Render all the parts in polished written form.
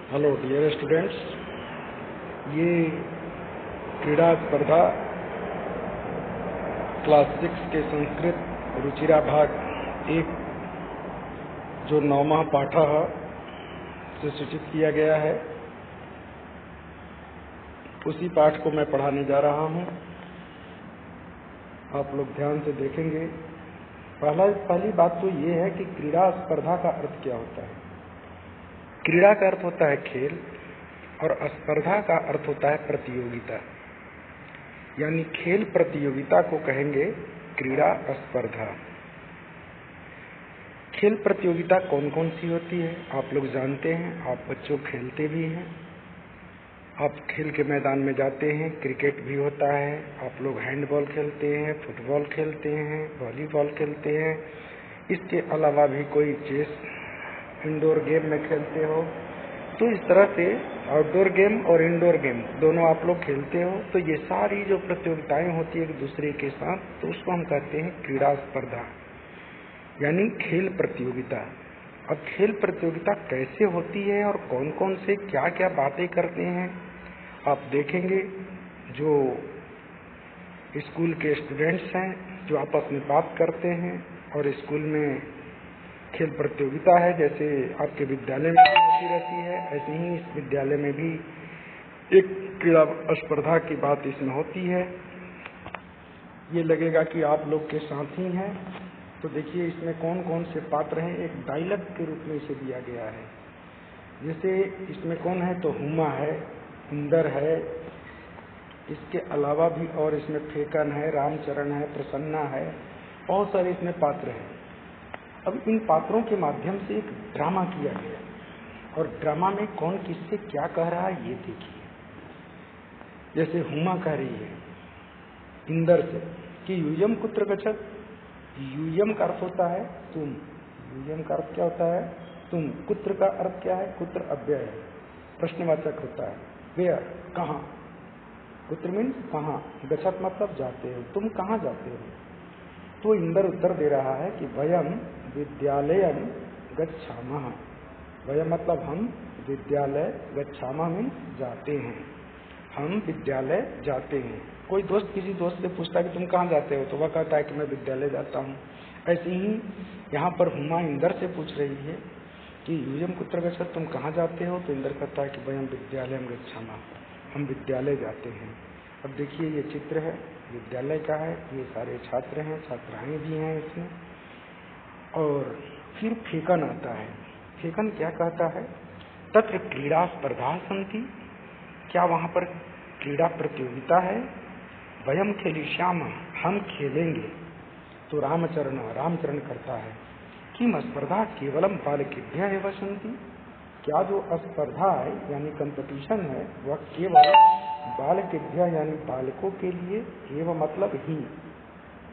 Hello dear students, ये क्रीड़ा स्पर्धा क्लास 6 के संस्कृत रुचिरा भाग 1 जो 9वां पाठः से सूचित किया गया है, उसी पाठ को मैं पढ़ाने जा रहा हूँ। आप लोग ध्यान से देखेंगे। पहली बात तो ये है कि क्रीड़ा स्पर्धा का अर्थ क्या होता है। क्रीड़ा का अर्थ होता है खेल और स्पर्धा का अर्थ होता है प्रतियोगिता, यानी खेल प्रतियोगिता को कहेंगे क्रीड़ा स्पर्धा। खेल प्रतियोगिता कौन कौन सी होती है आप लोग जानते हैं, आप बच्चों खेलते भी हैं, आप खेल के मैदान में जाते हैं, क्रिकेट भी होता है, आप लोग हैंडबॉल खेलते हैं, फुटबॉल खेलते हैं, वॉलीबॉल खेलते हैं। इसके अलावा भी कोई चेस इंडोर गेम में खेलते हो, तो इस तरह से आउटडोर गेम और इंडोर गेम दोनों आप लोग खेलते हो। तो ये सारी जो प्रतियोगिताएं होती है एक दूसरे के साथ, तो उसको हम कहते हैं क्रीड़ा स्पर्धा, यानी खेल प्रतियोगिता। अब खेल प्रतियोगिता कैसे होती है और कौन कौन से क्या क्या बातें करते हैं आप देखेंगे। जो स्कूल के स्टूडेंट्स हैं जो आपस में बात करते हैं, और स्कूल में खेल प्रतियोगिता है जैसे आपके विद्यालय में भी होती रहती है, ऐसे ही इस विद्यालय में भी एक क्रीड़ा स्पर्धा की बात इसमें होती है। ये लगेगा कि आप लोग के साथ ही हैं। तो देखिए इसमें कौन कौन से पात्र हैं, एक डायलॉग के रूप में इसे दिया गया है। जैसे इसमें कौन है, तो हुमा है, इंदर है, इसके अलावा भी और इसमें फेकन है, रामचरण है, प्रसन्ना है, बहुत सारे इसमें पात्र हैं। अब इन पात्रों के माध्यम से एक ड्रामा किया गया, और ड्रामा में कौन किससे क्या कह रहा है ये देखिए। जैसे हुमा कह रही है इंदर से कि यूयम कुत्र गच्छत। यूयम का अर्थ होता है तुम, यूयम का अर्थ क्या होता है, तुम। कुत्र का अर्थ क्या है, कुत्र अव्यय है, प्रश्नवाचक होता है। वेयर, कहाँ। कुत्र मीन्स कहाँ, गच्छत मतलब जाते हो, तुम कहाँ जाते हो। तो इंदर उत्तर दे रहा है कि वयम विद्यालयम गच्छामः। वयम मतलब हम, विद्यालय गच्छामः मीन्स जाते हैं, हम विद्यालय जाते हैं। कोई दोस्त किसी दोस्त से पूछता है कि तुम कहाँ जाते हो, तो वह कहता है कि मैं विद्यालय जाता हूँ। ऐसे ही यहाँ पर हुमा इंदर से पूछ रही है कि यूयम कुत्र गच्छत, तुम कहाँ जाते हो, तो इंदर कहता है कि वयम विद्यालयम गच्छामः, हम विद्यालय जाते हैं। अब देखिए ये चित्र है, विद्यालय का है, ये सारे छात्र हैं, छात्राएं भी हैं इसमें। और फिर फेकन आता है। फेकन क्या कहता है, तत्र क्रीड़ा स्पर्धा सन्ति, क्या वहाँ पर क्रीड़ा प्रतियोगिता है। वयम खेलिष्यामः, हम खेलेंगे। तो रामचरण करता है किम स्पर्धा केवलम बालकेभ्यः एव सन्ति, क्या जो स्पर्धा है यानी कंपटीशन है वह केवल बालकेभ्यः यानी बालकों के लिए, एवं मतलब ही,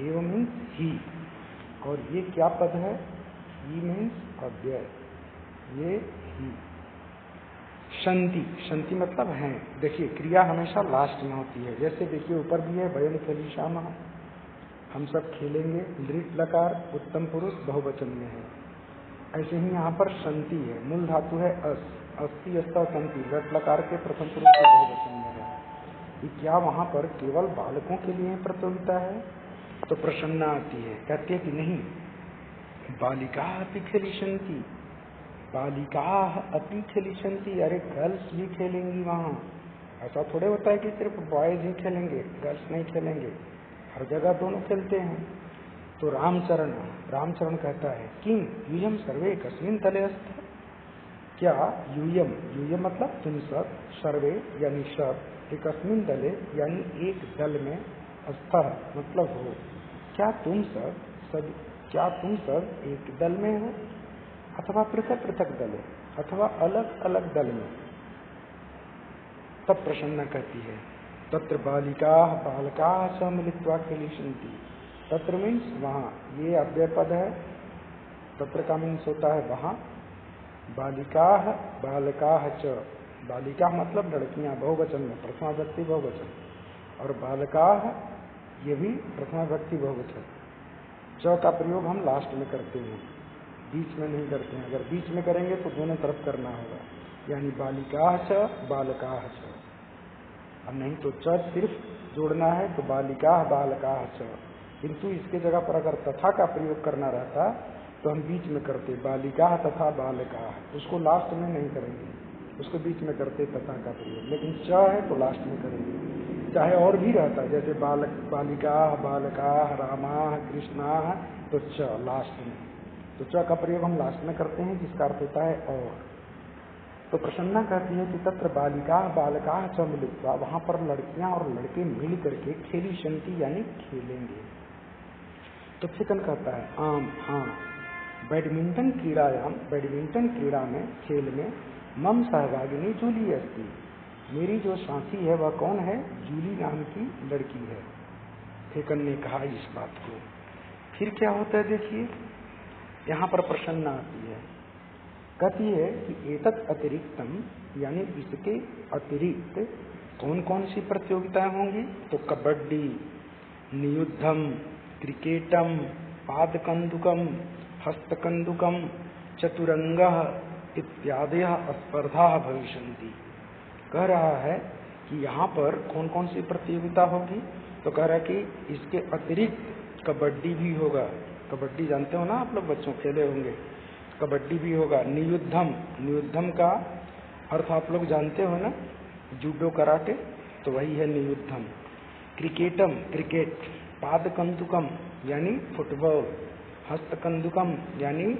एवं मीन्स ही, और ये क्या पद है, ही मीन्स अव्यय, ये ही। शंति, शंति मतलब है। देखिए क्रिया हमेशा लास्ट में होती है। जैसे देखिए ऊपर भी है वयम खेलिष्यामः, हम सब खेलेंगे, दृढ़ लकार उत्तम पुरुष बहुवचन में है। ऐसे ही यहाँ पर शंति है, मूल धातु है अस, अस्ति अस्ता शंति, लट लकार के प्रथम पुरुष के बहुवचन में है। कि क्या वहाँ पर केवल बालकों के लिए प्रतियोगिता है। तो प्रसन्ना आती है, कहती है कि नहीं, बालिका अपि खेलिष्यन्ति, बालिका अपि खेलिष्यन्ति, अरे गर्ल्स भी खेलेंगी वहाँ। ऐसा थोड़े होता है कि सिर्फ बॉयज ही खेलेंगे, गर्ल्स नहीं खेलेंगे, हर जगह दोनों खेलते हैं। तो रामचरण कहता है किम यूयम सर्वे कस्मिन् तले अस्थ, क्या यूयम, यूयम मतलब तुम सब, सर्वे यानी सब, एकस्मिन् दले यानी एक दल में, अस्थ मतलब हो, क्या तुम सब क्या तुम सब एक दल में हो, अथवा पृथक पृथक दल है, अथवा अलग अलग दल में। तब प्रसन्ना कहती है तत्र बालिका च मिलित्वा खेलिष्यन्ति। तत्र मीन्स वहाँ, ये अव्यय पद है, तत्र का मीन्स होता है वहाँ। बालिका च, बालिका मतलब लड़कियां, बहुवचन में, प्रथमा व्यक्ति बहुवचन, और बालका ये भी प्रथमा व्यक्ति बहुवचन। च का प्रयोग हम लास्ट में करते हैं, बीच में नहीं करते हैं। अगर बीच में करेंगे तो दोनों तरफ करना होगा। यानी बालिका च बालका च। अब नहीं तो च सिर्फ जोड़ना है तो बालिका बालका च, किंतु इसके जगह पर अगर तथा का प्रयोग करना रहता तो हम बीच में करते बालिका तथा बालका, उसको लास्ट में नहीं करेंगे, उसको बीच में करते तथा का प्रयोग। लेकिन च है तो लास्ट में करेंगे। चाहे और भी रहता जैसे बालिका बालका रामा कृष्णा, तो च लास्ट में, तो च का प्रयोग हम लास्ट में करते हैं जिसका अर्थ होता है और। तो प्रसन्ना कहती है कि तत्र बालिका बालका च मिलित्वा, वहां पर लड़कियां और लड़के मिल करके खेली शंति यानी खेलेंगे। तो फिकन कहता है आम हाँ, बैडमिंटन क्रीड़ायाम, बैडमिंटन क्रीड़ा में खेल में मम सहभागिनी जूली अस्ति, मेरी जो साथी है वह कौन है, जूली नाम की लड़की है। फिकन ने कहा इस बात को। फिर क्या होता है देखिए, यहाँ पर प्रसन्ना आती है, कहती है कि एतत् अतिरिक्तम, यानी इसके अतिरिक्त कौन कौन सी प्रतियोगिताएं होंगी, तो कबड्डी, नियुद्धम, क्रिकेटम, पादकंदुकम, हस्तकंदुकम, चतुरंग इत्यादि स्पर्धा भविष्यन्ति। कह रहा है कि यहाँ पर कौन कौन सी प्रतियोगिता होगी, तो कह रहा है कि इसके अतिरिक्त कबड्डी भी होगा। कबड्डी जानते हो ना आप लोग, बच्चों खेले होंगे, कबड्डी भी होगा। नियुद्धम, नियुद्धम का अर्थ आप लोग जानते हो ना, जूडो कराटे, तो वही है नियुद्धम। क्रिकेटम, क्रिकेट। पादकंदुकम यानी फुटबॉल। हस्तकंदुकम यानी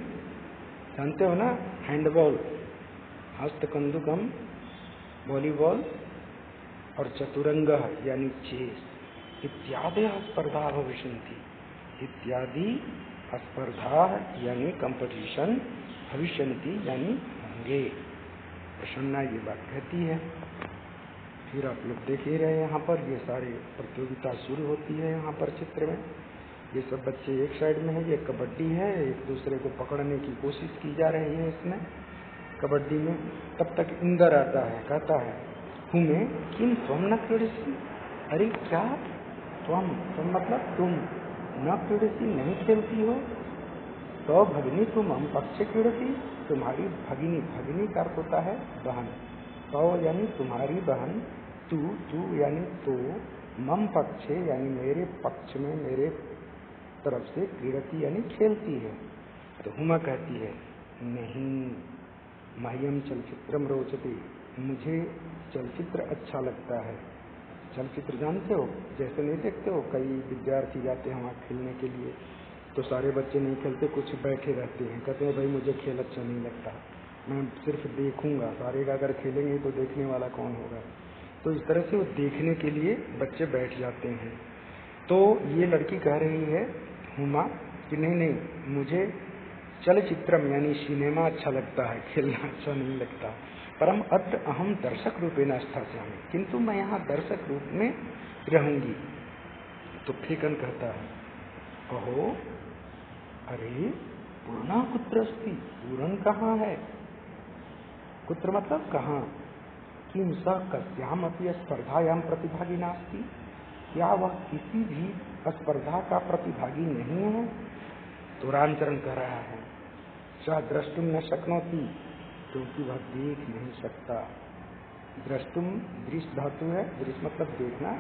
जानते हो ना, हैंडबॉल। हस्तकंदुकम वॉलीबॉल, और चतुरंग यानी चेस। इत्यादि स्पर्धा भविष्यन्ति, इत्यादि स्पर्धा यानी कंपटीशन, भविष्यन्ति यानी होंगे। प्रसन्ना ये बात कहती है। फिर आप लोग देख ही रहे यहाँ पर ये सारे प्रतियोगिता शुरू होती है। यहाँ पर चित्र में ये सब बच्चे एक साइड में है, ये कबड्डी है, एक दूसरे को पकड़ने की कोशिश की जा रही है इसमें कबड्डी में। तब तक इंदर आता है, कहता है हुमे किम त्वम न क्रीडसी, अरे क्या त्वम मतलब तुम, न क्रीडसी नहीं खेलती हो, तो भगिनी तुम हम पक्षे क्रीडसी, तुम्हारी भगिनी, भगिनी का अर्थ होता है बहन, तो यानी तुम्हारी बहन, तू यानी तो, मम पक्षे यानी मेरे पक्ष में, मेरे तरफ से, क्रीडती यानी खेलती है। तो हुमा कहती है नहीं, मह्यम चलचित्रम रोचते, मुझे चलचित्र अच्छा लगता है। चलचित्र जानते हो, जैसे नहीं देखते हो कई विद्यार्थी जाते हैं वहाँ खेलने के लिए, तो सारे बच्चे नहीं खेलते, कुछ बैठे रहते हैं, कहते हैं भाई मुझे खेल अच्छा नहीं लगता, मैं सिर्फ देखूंगा, सारे का अगर खेलेंगे तो देखने वाला कौन होगा। तो इस तरह से वो देखने के लिए बच्चे बैठ जाते हैं। तो ये लड़की कह रही है हुमा कि नहीं, मुझे चलचित्रम यानी सिनेमा अच्छा लगता है, खेलना अच्छा नहीं लगता। परम अत्र अहम दर्शक रूपेण स्थास्यामि, किंतु मैं यहाँ दर्शक रूप में रहूंगी। तो फेकन कहता है कहो, अरे पूर्णा कुत्र अस्ति, पूरन कहाँ है, कुत्र मतलब कहाँ, किम स कस्याम अपि स्पर्धायाम प्रतिभागी नास्ति, क्या वह किसी भी स्पर्धा का प्रतिभागी नहीं है। तो रामचरण कह रहा है स द्रष्टुम न शक्नोति, क्योंकि वह देख नहीं सकता। द्रष्टुम दृश्य धातु है, दृश्य मतलब देखना,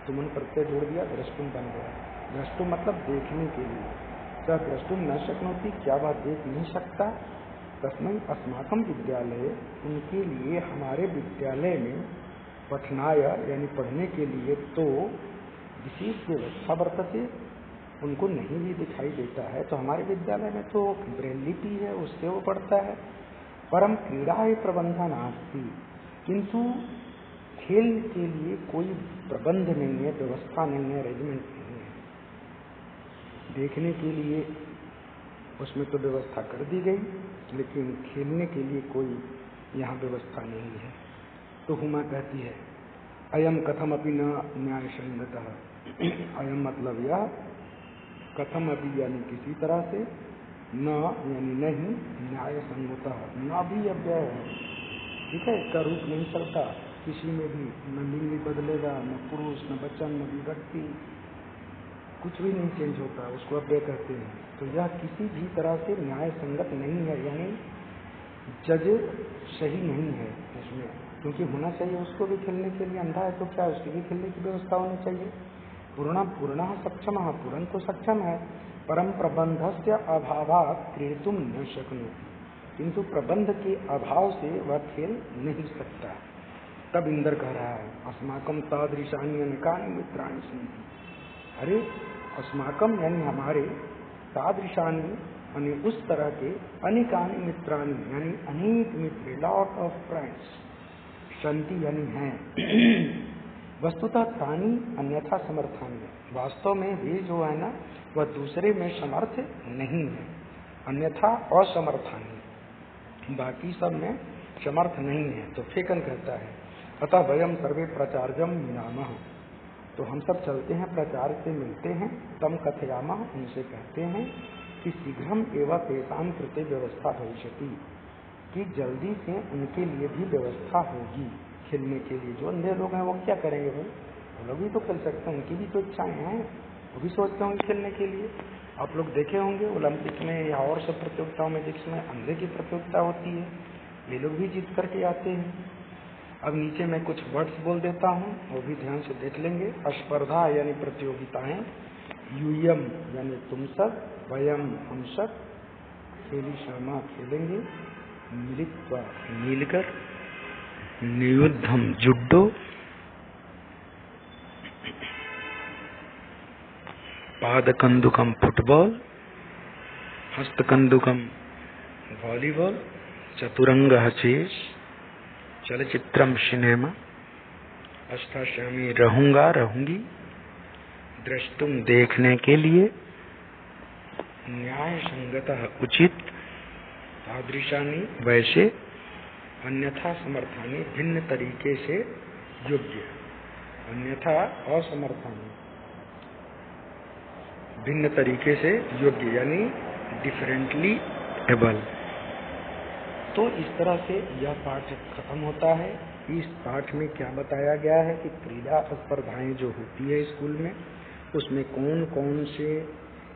तुमन प्रत्यय जोड़ दिया, द्रष्टुम बन गया। द्रष्टुम मतलब देखने के लिए। स द्रष्टुम न शक्नोति, क्या वह देख नहीं सकता। तस्मै अस्माकं विद्यालय, उनके लिए हमारे विद्यालय में, पठनाय यानी पढ़ने के लिए, तो विशेष व्यवस्था वर्तते, उनको नहीं भी दिखाई देता है। तो हमारे विद्यालय में तो ब्रेल लिपि है, उससे वो पढ़ता है। परम क्रीड़ा प्रबंधन नास्ति, किंतु खेल के लिए कोई प्रबंध नहीं है, व्यवस्था नहीं है, अरेंजमेंट नहीं है। देखने के लिए उसमें तो व्यवस्था कर दी गई, लेकिन खेलने के लिए कोई यहाँ व्यवस्था नहीं है। तो हुमा कहती है अयम कथम अपि न न्याय संगतः, अयम मतलब यह, कथम अभी यानी किसी तरह से, न यानी नहीं, न्याय संगतः न भी अव्यय है, ठीक है, इसका रूप नहीं चलता किसी में भी, न लिंग बदलेगा, न पुरुष, न वचन, न विभक्ति, कुछ भी नहीं चेंज होता, उसको अव्यय कहते हैं। तो यह किसी भी तरह से न्याय संगत नहीं है, यानी जज सही नहीं है इसमें, क्योंकि होना चाहिए उसको भी खेलने के लिए, अंधा है तो क्या उसकी भी खेलने की व्यवस्था होनी चाहिए। पूर्ण सक्षम, पूर्ण तो सक्षम है, परम प्रबंधस्य अभावात् क्रीडुम न शक्नोति, किंतु प्रबंध के अभाव से वह खेल नहीं सकता। तब इंद्र कह रहा है अस्माकम तादृशानि अनेकानि मित्राणि सन्ति। अरे अस्माकम यानी हमारे, तादृशानि यानी उस तरह के, अनेकानि मित्राणि यानी अनेक मित्र, लॉट ऑफ फ्रेंड्स, सन्ति यानी हैं। वस्तुतः तानि अन्यथा समर्थानि, वास्तव में वे जो है ना वह दूसरे में समर्थ नहीं है, अन्यथा असमर्थानि, बाकी सब में समर्थ नहीं है। तो फेकन कहता है अतः वयम सर्वे प्रचार्यम मिलामः, तो हम सब चलते हैं प्रचार से मिलते हैं, तम कथयामः, उनसे कहते हैं कि शीघ्रम एवं तेषां कृते व्यवस्था भविष्यति, कि जल्दी से उनके लिए भी व्यवस्था होगी खेलने के लिए। जो अंधे लोग हैं वो क्या करेंगे भाई, वो लोग भी तो खेल सकते हैं, उनकी भी तो इच्छाएं हैं, वो भी सोचते होंगे खेलने के लिए। आप लोग देखे होंगे ओलंपिक में या और सब प्रतियोगिताओं में जिसमें अंधे की प्रतियोगिता होती है, ये लोग भी जीत करके आते हैं। अब नीचे मैं कुछ वर्ड्स बोल देता हूँ, वो भी ध्यान से देख लेंगे। स्पर्धा यानी प्रतियोगिताएं, यूयम यानी तुम सब, वयम हम सब, खेली श्यामा खेलेंगे, मिलित्वा मिलकर, नियुद्धम जुड्डो, पादकंदुकम फुटबॉल, हस्तकंदुकम वॉलीबॉल, चतुरंग चेस, चलचित्रम सिनेमा, अष्टाश्यामी रहूंगा रहूंगी, द्रष्टुम देखने के लिए, न्याय संगतः उचित, तादृशानि वैसे, अन्यथा समर्थानि भिन्न तरीके से योग्य, अन्यथा असमर्थानि भिन्न तरीके से योग्य यानी डिफरेंटली एबल। तो इस तरह से यह पाठ खत्म होता है। इस पाठ में क्या बताया गया है कि क्रीड़ा स्पर्धाएं जो होती है स्कूल में, उसमें कौन कौन से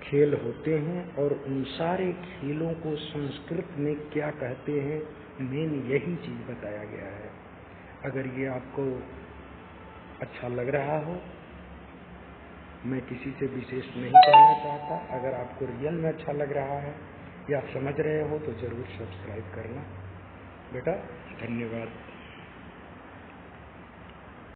खेल होते हैं और उन सारे खेलों को संस्कृत में क्या कहते हैं, मेन यही चीज बताया गया है। अगर ये आपको अच्छा लग रहा हो, मैं किसी से विशेष नहीं कहना चाहता, अगर आपको रियल में अच्छा लग रहा है या समझ रहे हो तो जरूर सब्सक्राइब करना बेटा। धन्यवाद।